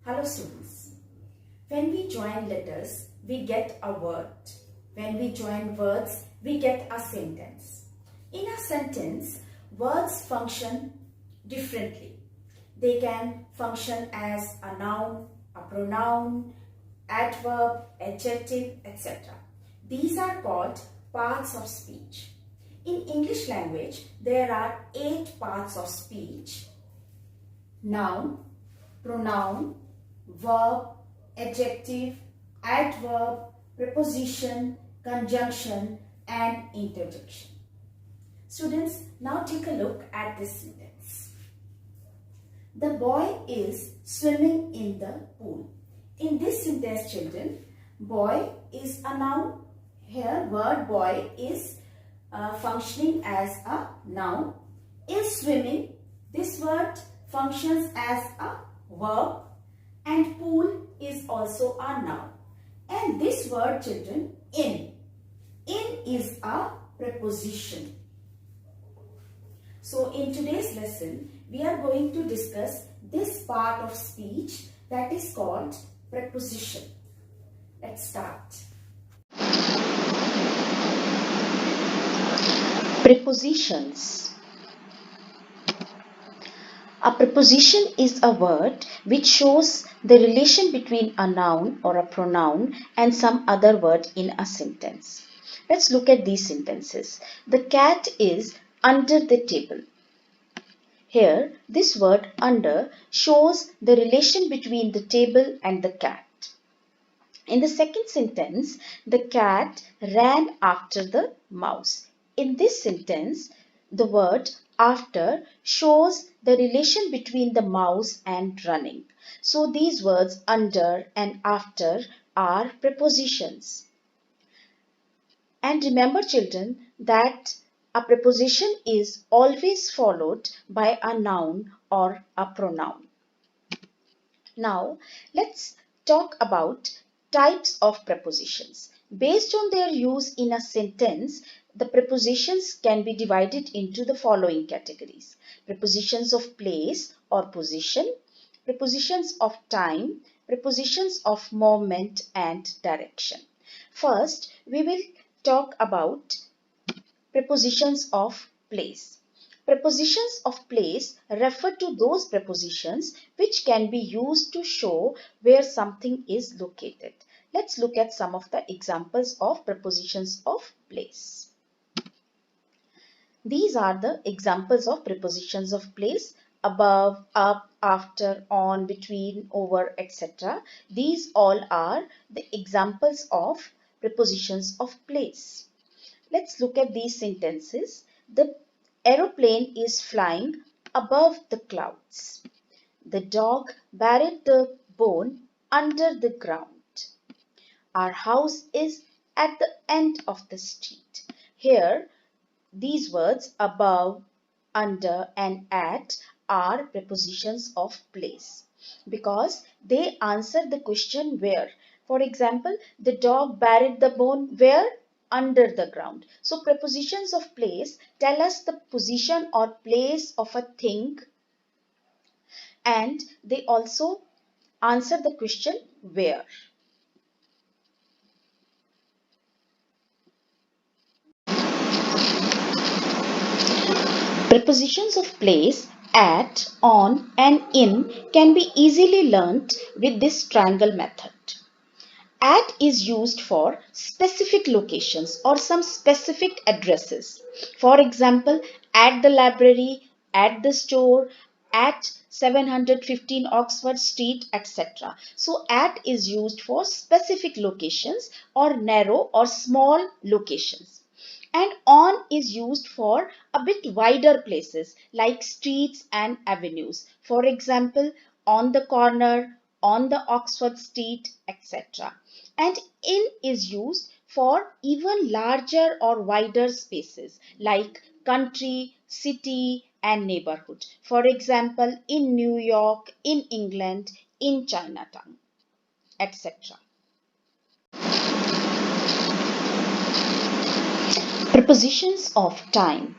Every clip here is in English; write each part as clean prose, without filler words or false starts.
Hello students. When we join letters, we get a word. When we join words, we get a sentence. In a sentence, words function differently. They can function as a noun, a pronoun, adverb, adjective, etc. These are called parts of speech. In English language, there are 8 parts of speech: noun, pronoun, verb, adjective, adverb, preposition, conjunction, and interjection. Students, now take a look at this sentence. The boy is swimming in the pool. In this sentence, children, boy is a noun. Here, word boy is functioning as a noun. Is swimming, this word functions as a verb, and pool is also a noun. And this word, children, in is a preposition. So in today's lesson, we are going to discuss this part of speech that is called preposition. Let's start. Prepositions. A preposition is a word which shows the relation between a noun or a pronoun and some other word in a sentence. Let's look at these sentences. The cat is under the table. Here, this word under shows the relation between the table and the cat. In the second sentence, the cat ran after the mouse. In this sentence, the word after shows the relation between the mouse and running. So these words under and after are prepositions. And remember, children, that a preposition is always followed by a noun or a pronoun. Now, let's talk about types of prepositions. Based on their use in a sentence, the prepositions can be divided into the following categories: prepositions of place or position, prepositions of time, prepositions of moment and direction. First, we will talk about prepositions of place. Prepositions of place refer to those prepositions which can be used to show where something is located. Let's look at some of the examples of prepositions of place. These are the examples of prepositions of place: above, up, after, on, between, over, etc. These all are the examples of prepositions of place. Let's look at these sentences. The aeroplane is flying above the clouds. The dog buried the bone under the ground. Our house is at the end of the street. Here, these words above, under, and at are prepositions of place because they answer the question where. For example, the dog buried the bone where? Under the ground. So prepositions of place tell us the position or place of a thing, and they also answer the question where. Prepositions of place at, on, and in can be easily learnt with this triangle method. At is used for specific locations or some specific addresses. For example, at the library, at the store, at 715 Oxford Street, etc. So at is used for specific locations or narrow or small locations. And on is used for a bit wider places like streets and avenues. For example, on the corner, on the Oxford Street, etc. And in is used for even larger or wider spaces like country, city, and neighborhood. For example, in New York, in England, in Chinatown, etc. Prepositions of time.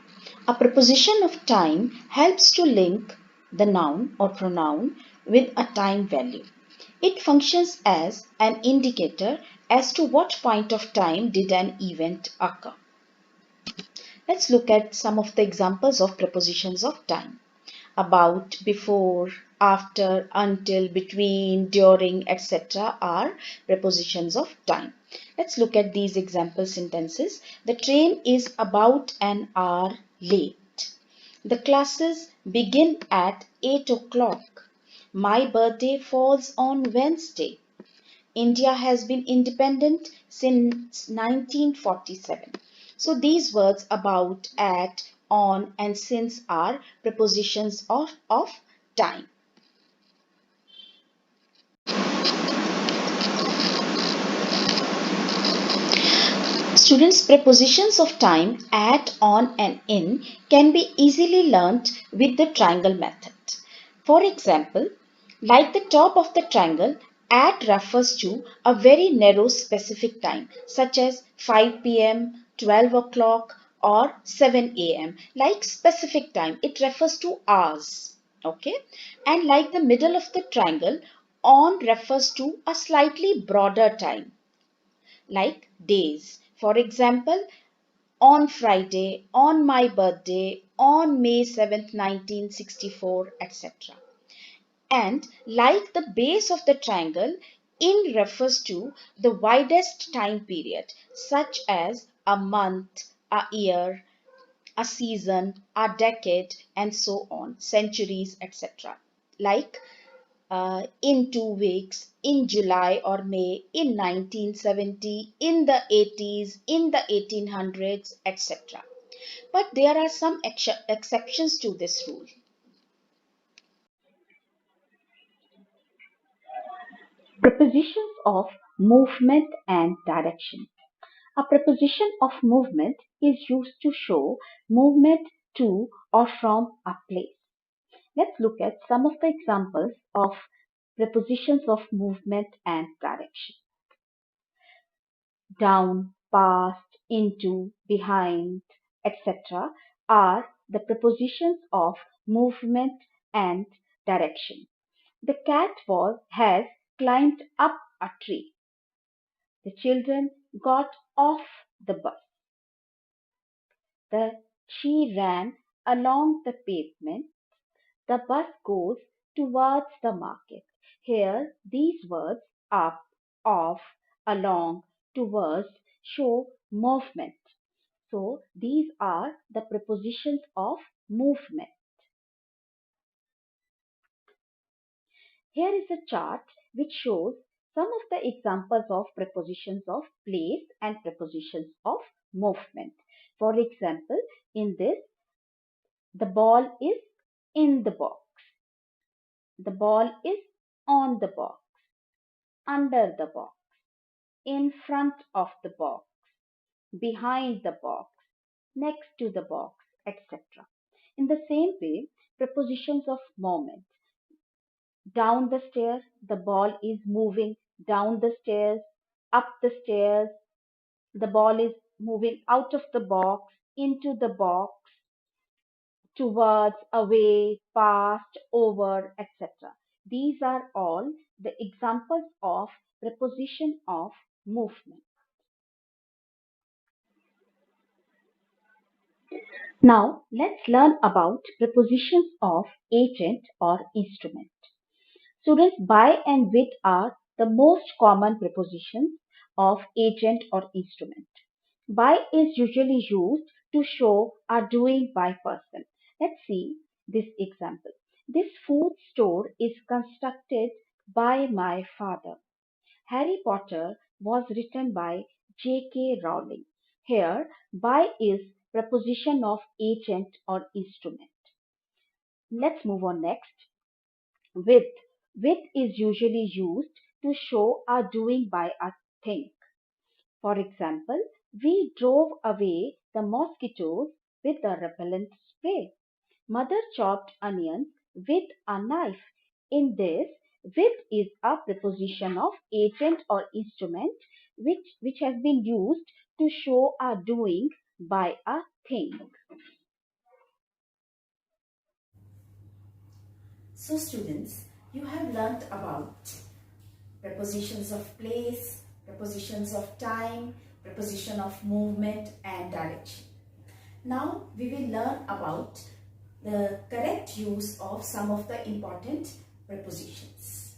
A preposition of time helps to link the noun or pronoun with a time value. It functions as an indicator as to what point of time did an event occur. Let's look at some of the examples of prepositions of time. About, before, after, until, between, during, etc. are prepositions of time. Let's look at these example sentences. The train is about an hour late. The classes begin at 8 o'clock. My birthday falls on Wednesday. India has been independent since 1947. So these words about, at, on and since are prepositions of time. Students, prepositions of time at, on and in can be easily learnt with the triangle method. For example, like the top of the triangle, at refers to a very narrow specific time such as 5 p.m., 12 o'clock or 7 a.m. Like specific time, it refers to hours. Okay, and like the middle of the triangle, on refers to a slightly broader time like days. For example, on Friday, on my birthday, on May 7th, 1964, etc. And like the base of the triangle, in refers to the widest time period, such as a month, a year, a season, a decade, and so on, centuries, etc. Like in 2 weeks, in July or May, in 1970, in the 80s, in the 1800s, etc. But there are some exceptions to this rule. Prepositions of movement and direction. A preposition of movement is used to show movement to or from a place. Let's look at some of the examples of prepositions of movement and direction. Down, past, into, behind, etc. are the prepositions of movement and direction. The cat has climbed up a tree. The children got off the bus. She ran along the pavement. The bus goes towards the market. Here, these words up, off, along, towards show movement. So, these are the prepositions of movement. Here is a chart which shows some of the examples of prepositions of place and prepositions of movement. For example, in this, the ball is in the box. The ball is on the box, under the box, in front of the box, behind the box, next to the box, etc. In the same way, prepositions of moment. Down the stairs, the ball is moving down the stairs, up the stairs, the ball is moving out of the box, into the box, towards, away, past, over, etc. These are all the examples of preposition of movement. Now let's learn about prepositions of agent or instrument. Students, by and with are the most common prepositions of agent or instrument. By is usually used to show a doing by person. Let's see this example. This food store is constructed by my father. Harry Potter was written by J.K. Rowling. Here, by is preposition of agent or instrument. Let's move on next. With. With is usually used to show a doing by a thing. For example, we drove away the mosquitoes with a repellent spray. Mother chopped onions with a knife. In this, with is a preposition of agent or instrument which has been used to show a doing by a thing. So students, you have learnt about prepositions of place, prepositions of time, preposition of movement and direction. Now we will learn about the correct use of some of the important prepositions.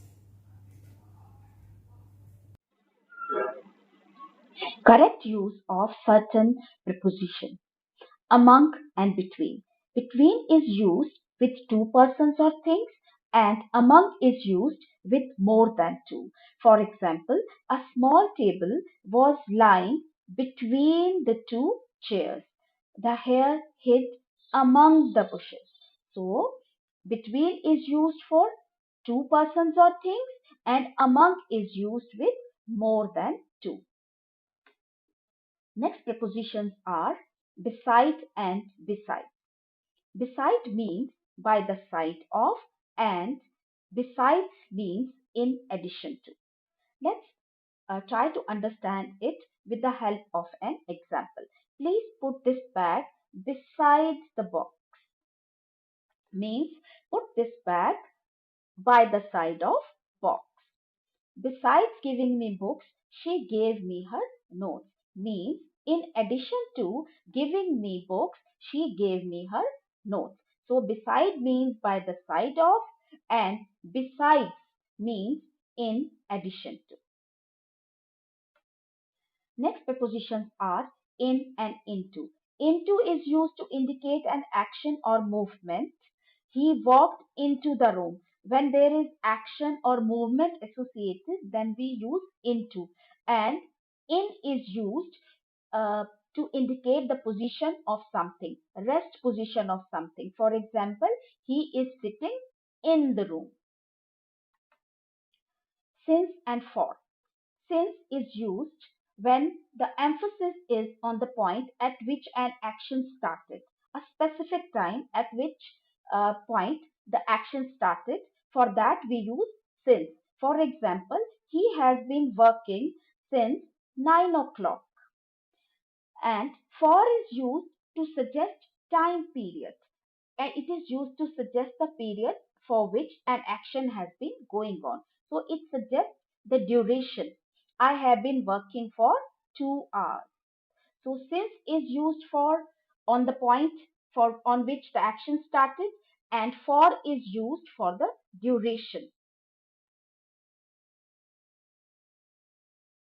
Correct use of certain prepositions. Among and between. Between is used with two persons or things, and among is used with more than two. For example, a small table was lying between the two chairs. The hare hid among the bushes. So, between is used for two persons or things, and among is used with more than two. Next prepositions are beside and beside. Beside means by the side of, and besides means in addition to. Let's try to understand it with the help of an example. Please put this bag beside the box. Means put this bag by the side of box. Besides giving me books, she gave me her notes. Means in addition to giving me books, she gave me her notes. So beside means by the side of, and besides means in addition to. Next prepositions are in and into. Into is used to indicate an action or movement. He walked into the room. When there is action or movement associated, then we use into. And in is used uh, to indicate the position of something, rest position of something. For example, he is sitting in the room. Since and for. Since is used when the emphasis is on the point at which an action started, a specific time at which point the action started. For that we use since. For example, he has been working since 9 o'clock. And for is used to suggest time period, and it is used to suggest the period for which an action has been going on. So it suggests the duration. I have been working for 2 hours. So since is used for on the point for on which the action started, and for is used for the duration.